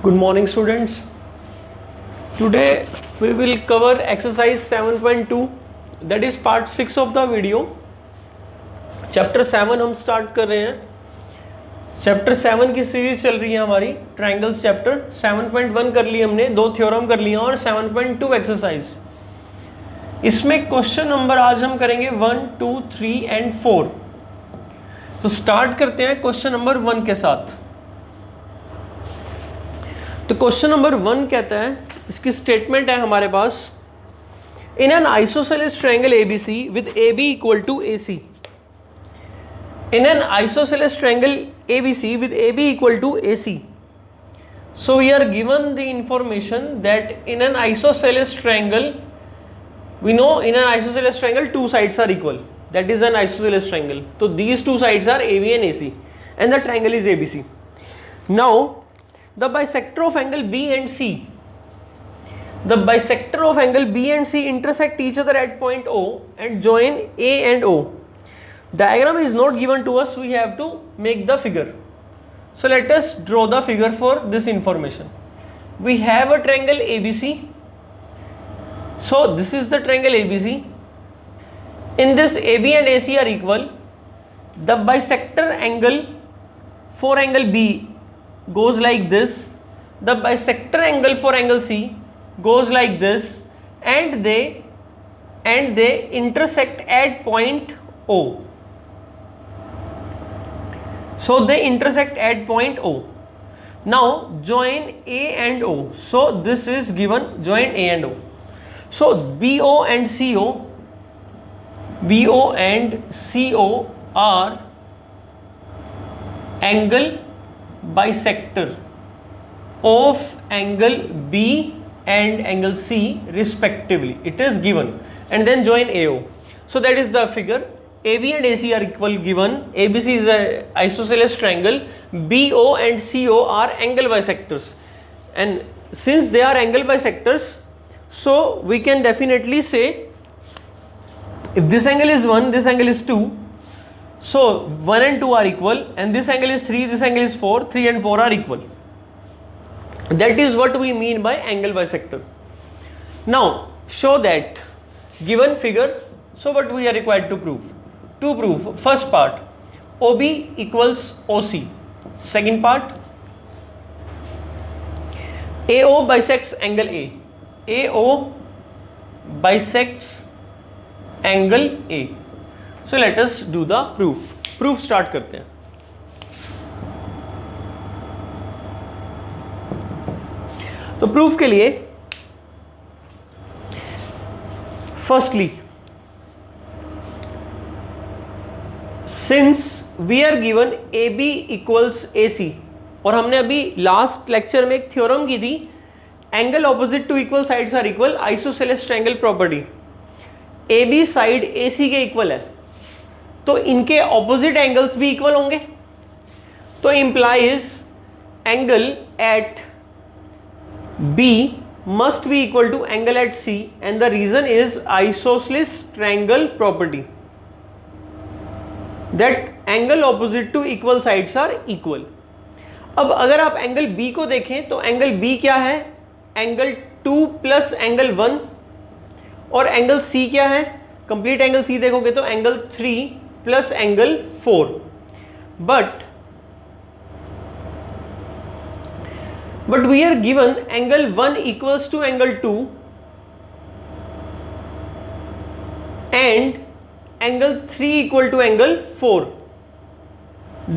Good morning, students. Today we will cover exercise 7.2, that is part 6 of the video. Chapter 7 हम start कर रहे हैं. Chapter 7 की series चल रही है हमारी ट्रायंगल्स चैप्टर. 7.1 कर ली हमने, 2 थ्योरम कर लिया और 7.2 एक्सरसाइज. इसमें क्वेश्चन नंबर आज हम करेंगे 1, 2, 3 एंड 4. तो स्टार्ट करते हैं क्वेश्चन नंबर 1 के साथ. तो क्वेश्चन नंबर 1 कहता है, इसकी स्टेटमेंट है हमारे पास, in an isosceles triangle ABC with AB equal to AC. In an isosceles triangle ABC with AB equal to AC. So we are given the information that in an isosceles triangle, we know in an isosceles triangle two sides are equal. That is an isosceles triangle. So these two sides are AB and AC, and the triangle is ABC. Now the bisector of angle B and C. The bisector of angle B and C intersect each other at point O and join A and O. Diagram is not given to us, we have to make the figure. So let us draw the figure for this information. We have a triangle ABC. So this is the triangle ABC. In this AB and AC are equal. The bisector angle for angle B goes like this. The bisector angle for angle C goes like this, and they intersect at point O. So they intersect at point O. Now join A and O. So this is given, join A and O. So BO and CO are angle bisector of angle B and angle C respectively. It is given, and then join AO. So that is the figure. AB and AC are equal given. ABC is an isosceles triangle. BO and CO are angle bisectors, and since they are angle bisectors, so we can definitely say if this angle is 1, this angle is 2, so 1 and 2 are equal, and this angle is 3, this angle is 4, 3 and 4 are equal. That is what we mean by angle bisector. Now show that given figure. So what we are required to prove? To prove, first part, OB equals OC. Second part, AO bisects angle A. AO bisects angle A. So let us do the proof. Proof start करते हैं. तो proof के लिए firstly, since we are given AB equals AC, और हमने अभी last lecture में एक थ्योरम की थी, angle opposite to equal sides are equal, isosceles triangle property. AB side AC के इक्वल है, तो इनके ऑपोजिट एंगल्स भी इक्वल होंगे. तो implies angle at B must be equal to angle at C, and the reason is isosceles triangle property, that angle opposite to equal sides are equal. अब अगर आप एंगल B को देखें तो angle B क्या है? एंगल 2 प्लस एंगल 1, और angle C क्या है? कंप्लीट एंगल C देखोगे तो angle 3 plus angle 4. But we are given angle 1 equals to angle 2 and angle 3 equal to angle 4.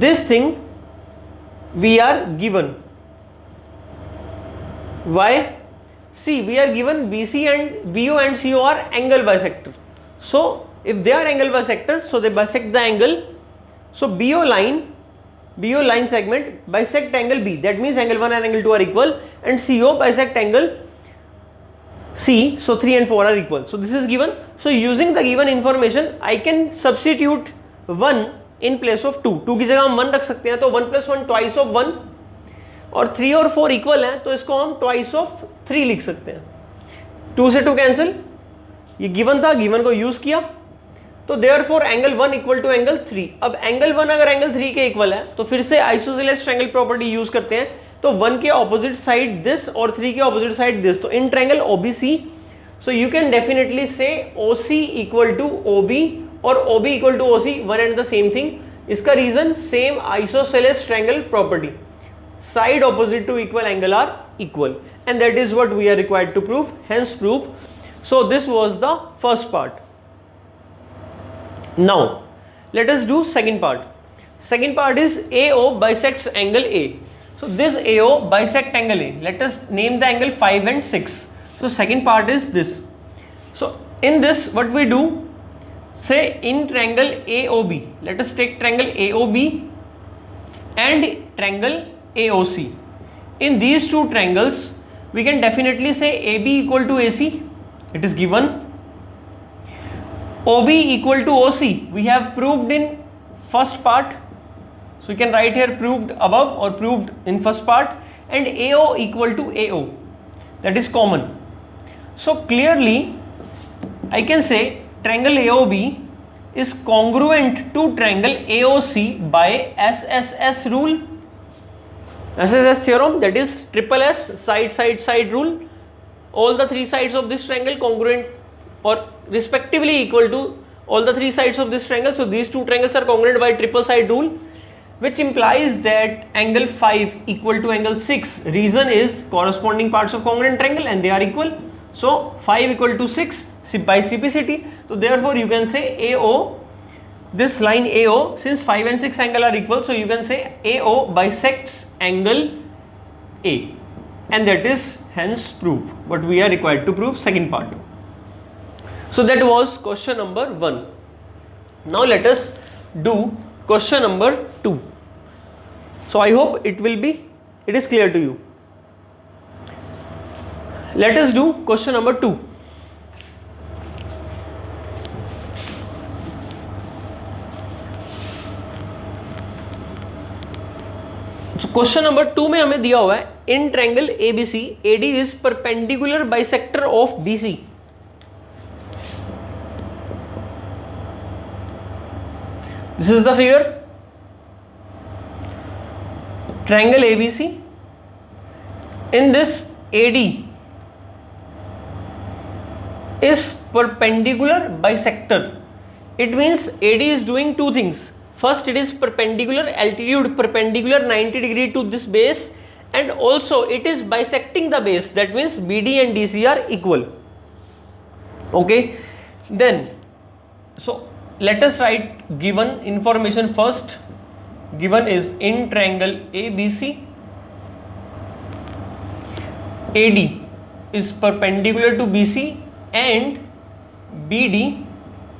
This thing we are given. Why? See, we are given BC and BO and CO are angle bisector. So if they are angle bisector, so they bisect the angle. So BO line segment bisect angle B, that means angle 1 and angle 2 are equal, and CO bisect angle C, so 3 and 4 are equal. So this is given. So using the given information, I can substitute 1 in place of 2. 2 की जगह हम 1 रख सकते हैं, तो 1 plus 1 twice of 1, और 3 और 4 equal हैं, तो इसको हम twice of 3 लिख सकते हैं. 2 से 2 कैंसिल, ये गिवन था, गिवन को यूज किया, तो therefore angle 1 equal to angle 3. अब एंगल 1 अगर एंगल 3 के इक्वल है तो फिर से आइसोसेलेस ट्रायंगल प्रॉपर्टी यूज करते हैं, तो 1 के ऑपोजिट साइड दिस और 3 के ऑपोजिट साइड दिस, तो in triangle OBC, so you can definitely say OC equal to OB और OB equal to OC, one and the same thing. इसका reason same isosceles triangle property, side opposite to equal angle are equal, and that is what we are required to prove, hence proof. So this was the first part. Now let us do second part. Second part is AO bisects angle A. So this AO bisect angle A. Let us name the angle 5 and 6. So second part is this. So in this what we do, say in triangle AOB, let us take triangle AOB and triangle AOC. In these two triangles we can definitely say AB equal to AC, it is given. OB equal to OC, we have proved in first part, so we can write here proved above or proved in first part. And AO equal to AO, that is common. So clearly I can say triangle AOB is congruent to triangle AOC by SSS rule. SSS theorem, that is triple S, side side side rule. All the three sides of this triangle congruent or respectively equal to all the three sides of this triangle. So these two triangles are congruent by triple side rule, which implies that angle 5 equal to angle 6. Reason is corresponding parts of congruent triangle and they are equal. So 5 equal to 6 by CPCT. So therefore you can say AO, this line AO, since 5 and 6 angle are equal, so you can say AO bisects angle A, and that is hence proof what we are required to prove, second part. So that was question number 1. Now let us do question number 2. So I hope it is clear to you. Let us do question number 2. So question number 2 में हमें दिया हुआ है in triangle ABC AD is perpendicular bisector of BC. This is the figure. Triangle ABC, in this AD is perpendicular bisector. It means AD is doing two things. First, it is perpendicular, altitude perpendicular 90 degree to this base, and also it is bisecting the base. That means BD and DC are equal. Okay, then so let us write given information first. Given is in triangle ABC, AD is perpendicular to BC and BD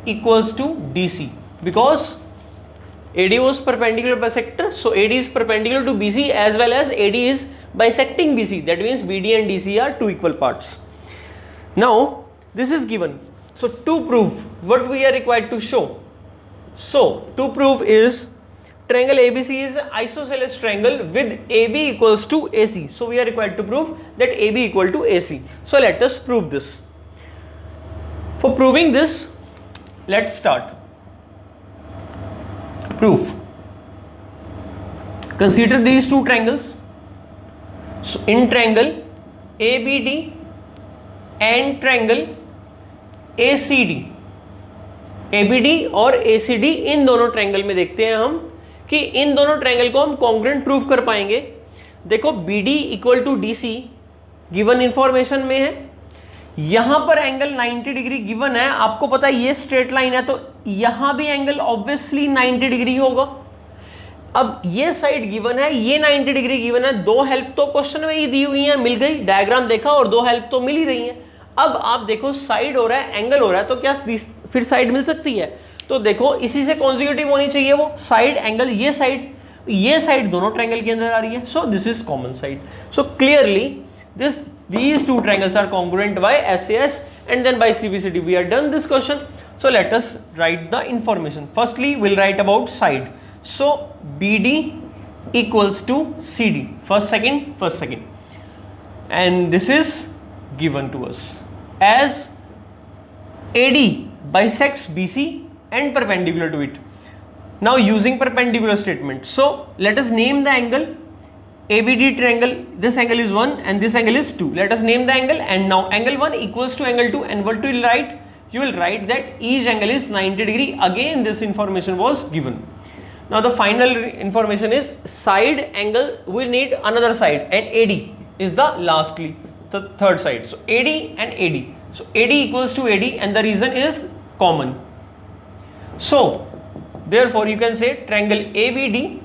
equals to DC, because AD was perpendicular bisector, so AD is perpendicular to BC as well as AD is bisecting BC. That means BD and DC are two equal parts. Now this is given. So to prove, what we are required to show? So to prove is triangle ABC is an isosceles triangle with AB equals to AC. So we are required to prove that AB equal to AC. So let us prove this. For proving this, let's start. Proof. Consider these two triangles. So in triangle ABD and triangle ACD, ABD और ACD इन दोनों triangle में देखते हैं हम कि इन दोनों triangle को हम कॉन्ग्रुएंट प्रूफ कर पाएंगे. देखो BD equal to DC given information में है, यहां पर एंगल 90 डिग्री गिवन है. आपको पता है ये स्ट्रेट लाइन है, तो यहां भी एंगल ऑब्वियसली 90 डिग्री होगा. अब ये साइड गिवन है, ये 90 डिग्री गिवन है. दो हेल्प तो क्वेश्चन में ही दी हुई है, मिल गई. डायग्राम देखा और दो हेल्प तो मिल ही रही है. अब आप देखो साइड हो रहा है, एंगल हो रहा है, तो क्या फिर साइड मिल सकती है? तो देखो इसी से कॉन्जिक्यूटिव होनी चाहिए वो साइड एंगल. ये साइड दोनों ट्रायंगल के अंदर आ रही है, so this is common side. So clearly these two triangles are congruent by SAS, and then by CPCT we are done this question. So let us write the information. Firstly we'll write about side. So BD equals to CD, first second, and this is given to us as AD bisects BC and perpendicular to it. Now using perpendicular statement, so let us name the angle ABD triangle, this angle is 1 and this angle is 2. Let us name the angle, and now angle 1 equals to angle 2, and what you will write? You will write that each angle is 90 degree. Again this information was given. Now the final information is side angle. We need another side, and AD is the lastly the third side. So AD and AD. So AD equals to AD, and the reason is common. So therefore you can say triangle ABD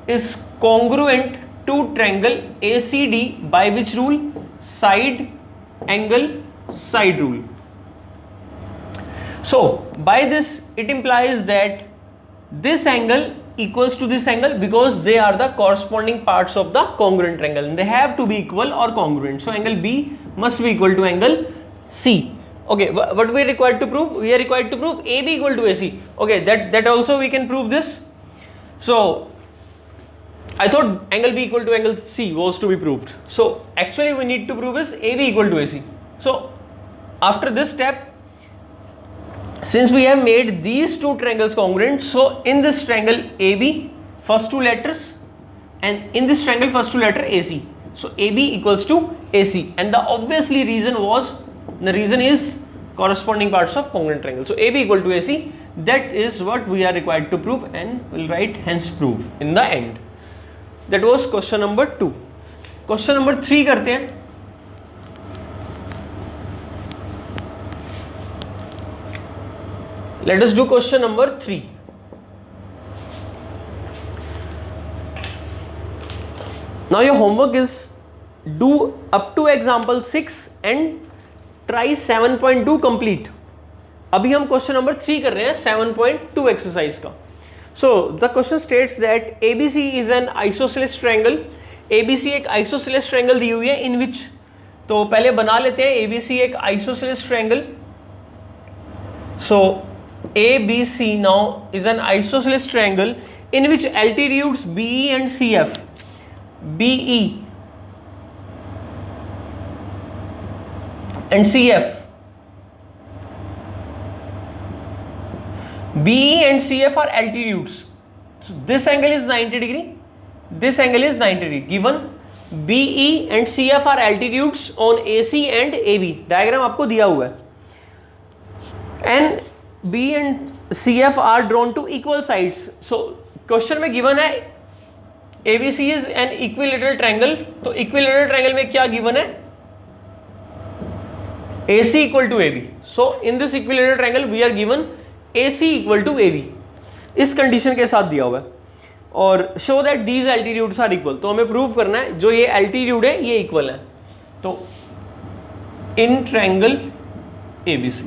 is congruent to triangle ACD by which rule? Side angle side rule. So by this it implies that this angle equals to this angle because they are the corresponding parts of the congruent triangle and they have to be equal or congruent. So angle B must be equal to angle C. Okay, what we are required to prove? We are required to prove AB equal to AC. Okay, that also we can prove this. So I thought angle B equal to angle C was to be proved. So actually we need to prove is AB equal to AC. So after this step, since we have made these two triangles congruent, so in this triangle AB first two letters, and in this triangle first two letter AC. So AB equals to AC, and the obviously reason is corresponding parts of congruent triangle. So AB equal to AC, that is what we are required to prove, and we'll write hence prove in the end. That was question number 2. Question number 3 करते हैं. Let us do question number 3. Now your homework is do up to example 6 and try 7.2 complete. अभी हम question number 3 कर रहे हैं 7.2 exercise का. So the question states that ABC is an isosceles triangle. ABC एक isosceles triangle दी हुई है in which, तो पहले बना लेते हैं ABC एक isosceles triangle. So ABC now is an isosceles triangle in which altitudes BE and CF, BE and CF, BE and CF are altitudes. So this angle is 90 degree, this angle is 90 degree. Given BE and CF are altitudes on AC and AB. Diagram आपको दिया हुआ है. And B and CF are drawn to equal sides. So question में given है ABC is an equilateral triangle. तो equilateral triangle में क्या given है? AC equal to AB. So in this equilateral triangle we are given AC equal to AB. इस condition के साथ दिया हुआ है. और show that these altitudes are equal. तो हमें प्रूव करना है जो ये altitude है ये इक्वल है. तो in triangle ABC,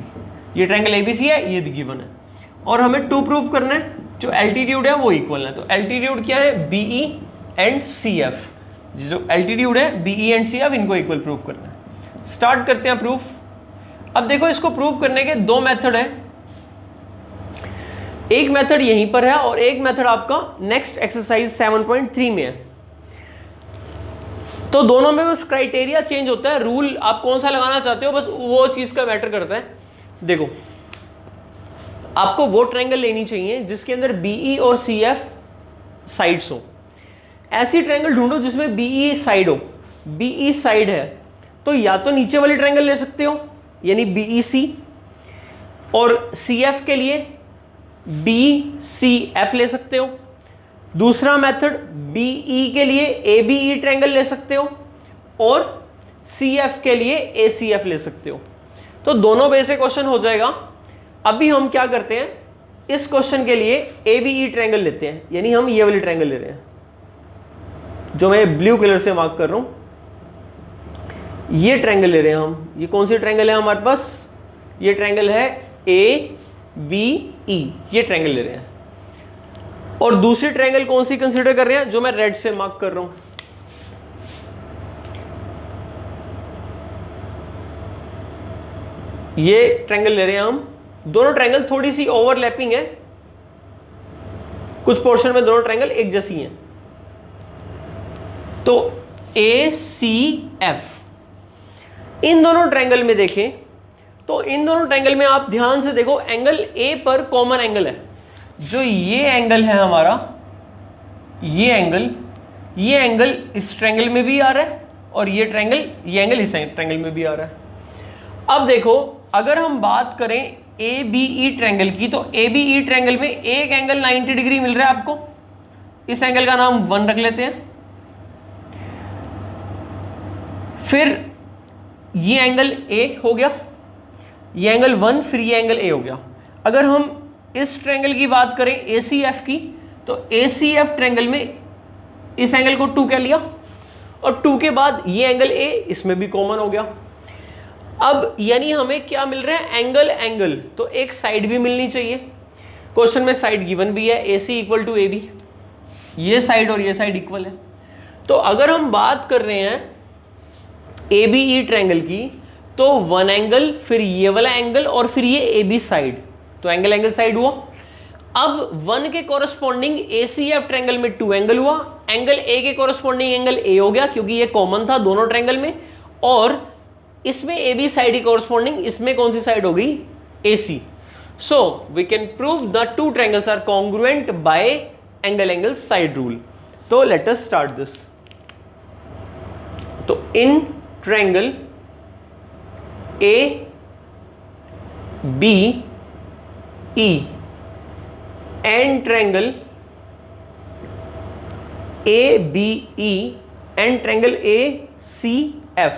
ये ट्रायंगल ABC है, ये गिवन है, और हमें 2 प्रूव करना है जो एल्टीट्यूड है वो इक्वल है. तो एल्टीट्यूड क्या है? BE and CF. जो एल्टीट्यूड है BE एंड CF, इनको इक्वल प्रूव करना है. स्टार्ट करते हैं प्रूफ. अब देखो इसको प्रूव करने के 2 मेथड है. एक मेथड यहीं पर है और एक मेथड आपका नेक्स्ट एक्सरसाइज 7.3 में है. तो दोनों में बस क्राइटेरिया चेंज होता है. रूल आप कौन सा लगाना चाहते हो बस वो चीज का मैटर करता है. देखो आपको वो ट्रायंगल लेनी चाहिए जिसके अंदर BE और CF साइड्स हो. ऐसी ट्रायंगल ढूंढो जिसमें BE साइड हो. BE साइड है तो या तो नीचे वाली ट्रायंगल ले सकते हो यानी BEC, और CF के लिए BCF ले सकते हो. दूसरा मेथड BE के लिए ABE ट्रायंगल ले सकते हो और CF के लिए ACF ले सकते हो. तो दोनों वे से क्वेश्चन हो जाएगा. अभी हम क्या करते हैं, इस क्वेश्चन के लिए ABE ट्रायंगल लेते हैं, यानी हम ये वाली ट्रायंगल ले रहे हैं जो मैं ब्लू कलर से मार्क कर रहा हूं. ये ट्रायंगल ले रहे हैं हम. ये कौन सी ट्रायंगल है हमारे पास? ये ट्रायंगल है ABE. ये ट्रायंगल ले रहे हैं. और दूसरी ट्रायंगल कौन सी कंसीडर कर रहे हैं जो मैं रेड से मार्क कर रहा हूं. ये ट्रायंगल ले रहे हैं हम. दोनों ट्रायंगल थोड़ी सी ओवरलैपिंग है, कुछ पोर्शन में दोनों ट्रायंगल एक जैसी हैं. तो ACF, इन दोनों ट्रायंगल में देखें तो इन दोनों ट्रायंगल में आप ध्यान से देखो एंगल A पर कॉमन एंगल है. जो ये एंगल है हमारा, ये एंगल ये एंगल इस ट्रायंगल में भी आ रहा है और ये एंगल इस ट्रायंगल में भी आ रहा है। अब देखो अगर हम बात करें ए बी ई ट्रायंगल की, तो ए बी ई ट्रायंगल में एक एंगल 90 डिग्री मिल रहा है आपको, इस एंगल का नाम 1 रख लेते हैं। फिर ये एंगल ए हो गया, ये एंगल 1, फिर ये एंगल ए हो गया। अगर हम इस ट्रायंगल की बात करें ACF की, तो ACF ट्रायंगल में इस एंगल को 2 कह लिया और 2 के बाद ये एंगल A इसमें भी कॉमन हो गया। अब यानी हमें क्या मिल रहा है, एंगल, तो एक साइड भी मिलनी चाहिए। क्वेश्चन में साइड गिवन भी है, AC इक्वल टू AB, ये साइड और ये साइड इक्वल है। तो अगर हम बात कर रहे हैं ABE ट्रायंगल की, तो 1 एंगल, फिर ये वाला एंगल और फिर ये AB साइड, तो एंगल साइड हुआ। अब 1 के कोरस्पॉन्डिंग ACF ट्रायंगल में 2 एंगल हुआ, एंगल A के कोरस्पॉन्डिंग एंगल A हो गया क्योंकि ये कॉमन था दोनों ट्रायंगल में, और इसमें AB साइड की कोरस्पॉन्डिंग इसमें कौन सी साइड हो गई, AC। So we can prove the 2 triangles are congruent by angle side rule. तो लेट अस स्टार्ट दिस। तो in triangle ABE and triangle ABE and triangle ACF,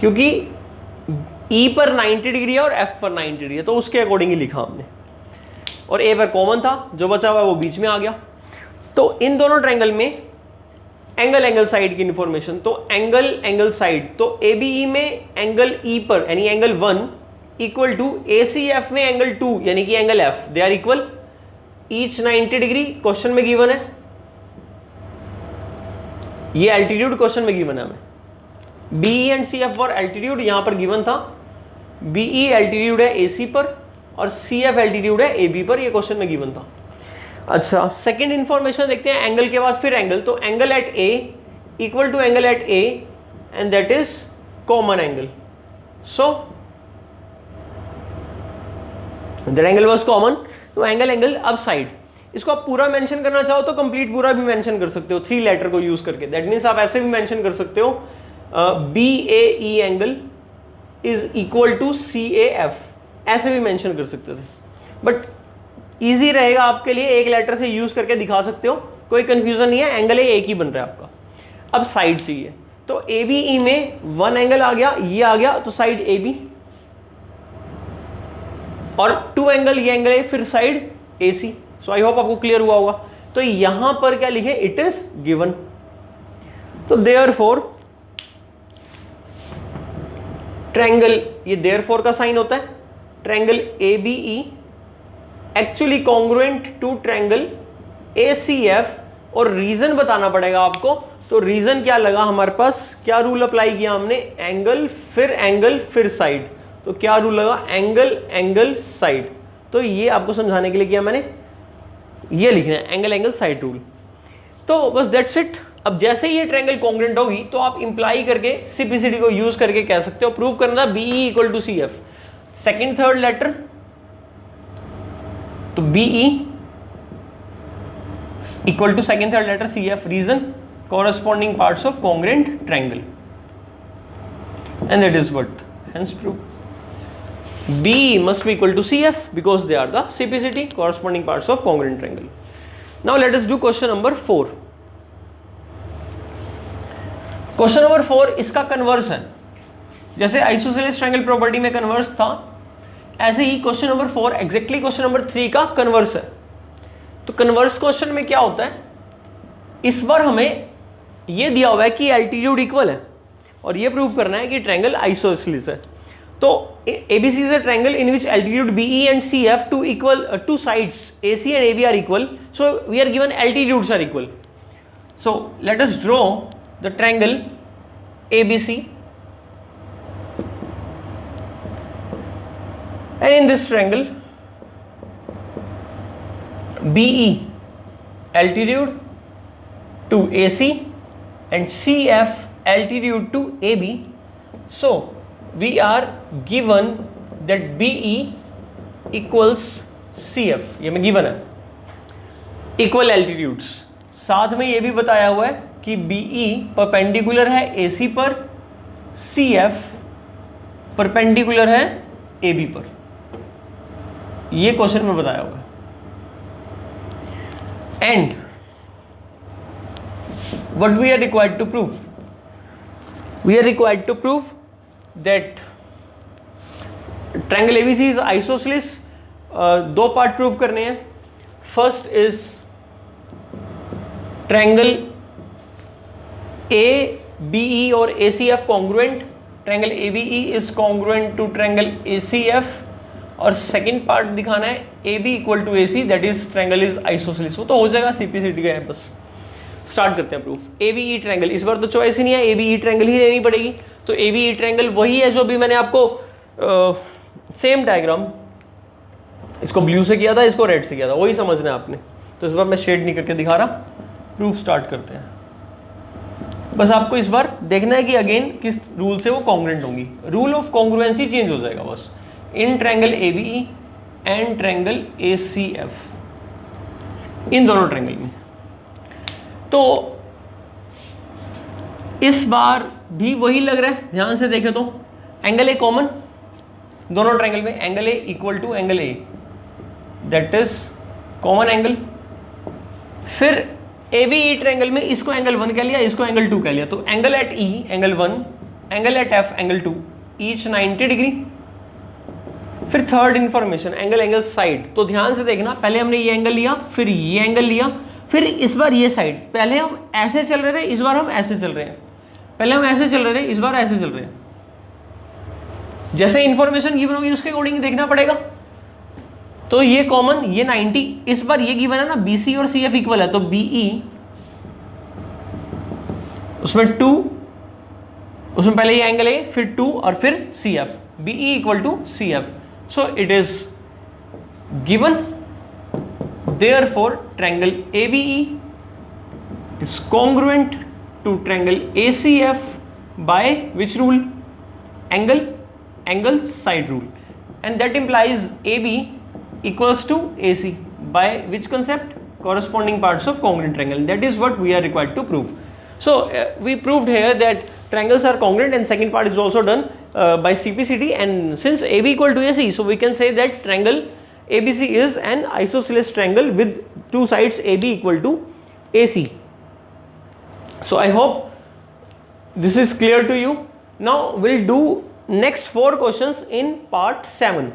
क्योंकि E पर 90 degree है और F पर 90 डिग्री है तो उसके अकॉर्डिंग ही लिखा हमने, और A पर कॉमन था, जो बचा हुआ वो बीच में आ गया। तो इन दोनों ट्रायंगल में एंगल साइड की इंफॉर्मेशन, तो एंगल साइड, तो ABE में एंगल E पर यानी एंगल 1 इक्वल टू ACF में एंगल 2 यानी कि angle F, they are equal, each 90 degree question में गिवन है। ये एल्टीट्यूड क्वेश्चन में गिवन है हमें, BE and CF for altitude यहां पर गिवन था। BE एल्टीट्यूड है AC पर और CF एल्टीट्यूड है AB पर, ये क्वेश्चन में गिवन था। अच्छा, सेकंड इंफॉर्मेशन देखते हैं, एंगल के बाद फिर एंगल, तो angle at A equal to angle at A and that is common angle, so that angle was common. तो एंगल अब साइड, इसको आप पूरा मेंशन करना चाहो तो कंप्लीट पूरा भी मेंशन कर सकते हो 3 लेटर को यूज करके। दैट मीन्स आप ऐसे भी मेंशन कर सकते हो BAE angle is equal to CAF, ऐसे भी मेंशन कर सकते थे, बट इजी रहेगा आपके लिए, एक लेटर से यूज करके दिखा सकते हो, कोई कंफ्यूजन नहीं है, एंगल एक ही बन रहा है आपका। अब साइड चाहिए, तो ABE में 1 एंगल आ गया, ये आ गया, तो साइड AB, और 2 एंगल, ये एंगल है, फिर side AC। So I hope आपको क्लियर हुआ होगा। तो यहां पर क्या लिखे, इट इज गिवन। तो देयरफॉर ट्रायंगल, ये देयरफॉर का साइन होता है, triangle ABE actually congruent to triangle ACF, और रीजन बताना पड़ेगा आपको। तो रीजन क्या लगा हमारे पास, क्या रूल अप्लाई किया हमने, एंगल फिर साइड, तो क्या रूल लगा, एंगल साइड। तो ये आपको समझाने के लिए किया मैंने, ये लिखना है एंगल साइड रूल। तो बस दैट्स इट। अब जैसे ये ट्रायंगल कॉन्ग्रुएंट होगी तो आप इंप्लाई करके CPCD को यूज करके कह सकते हो, प्रूव करना BE equal to CF, second third letter, तो BE equal to second third letter CF, reason corresponding parts of congruent triangle, and that is what hence proof BE must be equal to CF because they are the CPCD corresponding parts of congruent triangle. Now let us do question number 4. Question number 4 इसका converse है, जैसे isosceles triangle property में converse था, ऐसे ही question number 4 exactly question number 3 का converse है। तो कन्वर्स क्वेश्चन में क्या होता है, इस बार हमें ये दिया हुआ है कि एल्टीट्यूड इक्वल है और ये प्रूव करना है कि ट्रायंगल आइसोसेलेस है। तो ABC is a triangle in which altitude BE and CF two sides AC and AB are equal, so we are given altitudes are equal. So let us draw the triangle ABC, and in this triangle BE altitude to AC and CF altitude to AB, so we are given that BE equals CF, ये में given है। Equal altitudes. साथ में ये भी बताया हुआ है कि BE परपेंडिकुलर है AC पर, CF परपेंडिकुलर है AB पर। ये क्वेश्चन में बताया हुआ है। And what we are required to prove, we are required to prove that triangle ABC is isosceles. दो पार्ट प्रूव करने हैं। फर्स्ट इज ट्रायंगल ABE और ACF congruent, triangle ABE is congruent to triangle ACF, और second part दिखाना है AB equal to AC, that is triangle is isosceles. वो तो हो जाएगा CPCD का है। बस स्टार्ट करते हैं प्रूफ। ABE ट्रायंगल, इस बार तो चॉइस ही नहीं है, ABE ट्रायंगल ही लेनी पड़ेगी। तो ABE ट्रायंगल वही है जो भी मैंने आपको सेम डायग्राम, इसको ब्लू से किया था, इसको रेड से किया था, वही समझना है आपने। तो इस बार मैं शेड नहीं करके दिखा रहा। प्रूफ स्टार्ट करते हैं। बस आपको इस बार देखना है कि अगेन किस रूल से वो कॉन्ग्रुएंट होंगी। रूल ऑफ कॉन्ग्रुएंसी चेंज हो जाएगा बस इन triangle ABE and triangle ACF, इन दोनों ट्रायंगल में। तो इस बार भी वही लग रहा है, ध्यान से देखे तो एंगल A कॉमन दोनों ट्रायंगल में, angle A equal to angle A, that is common angle. फिर ABE ट्रायंगल में इसको एंगल 1 कह लिया, इसको एंगल 2 कह लिया। तो angle at E angle 1, angle at F angle 2, each 90 degree. फिर थर्ड इंफॉर्मेशन एंगल साइड। तो ध्यान से देखना, पहले हमने ये एंगल लिया, फिर ये एंगल लिया, फिर इस बार ये साइड। पहले हम ऐसे चल रहे थे, इस बार हम ऐसे चल रहे हैं। पहले हम ऐसे चल रहे थे, इस बार ऐसे चल रहे हैं। जैसे इंफॉर्मेशन गिवन होगी उसके अकॉर्डिंग देखना पड़ेगा। तो ये कॉमन, ये 90, इस बार ये गिवन है ना, BC और CF इक्वल है, तो BE उसमें 2, उसमें पहले ये एंगल A, फिर 2 और फिर CF, BE equal to CF। So it is given, therefore triangle ABE is congruent to triangle ACF by which rule? Angle side rule, and that implies AB equals to AC by which concept? Corresponding parts of congruent triangle. That is what we are required to prove. So we proved here that triangles are congruent, and second part is also done by CPCD. And since AB equal to AC, so we can say that triangle ABC is an isosceles triangle with two sides AB equal to AC. So I hope this is clear to you. Now we'll do next 4 questions in part 7.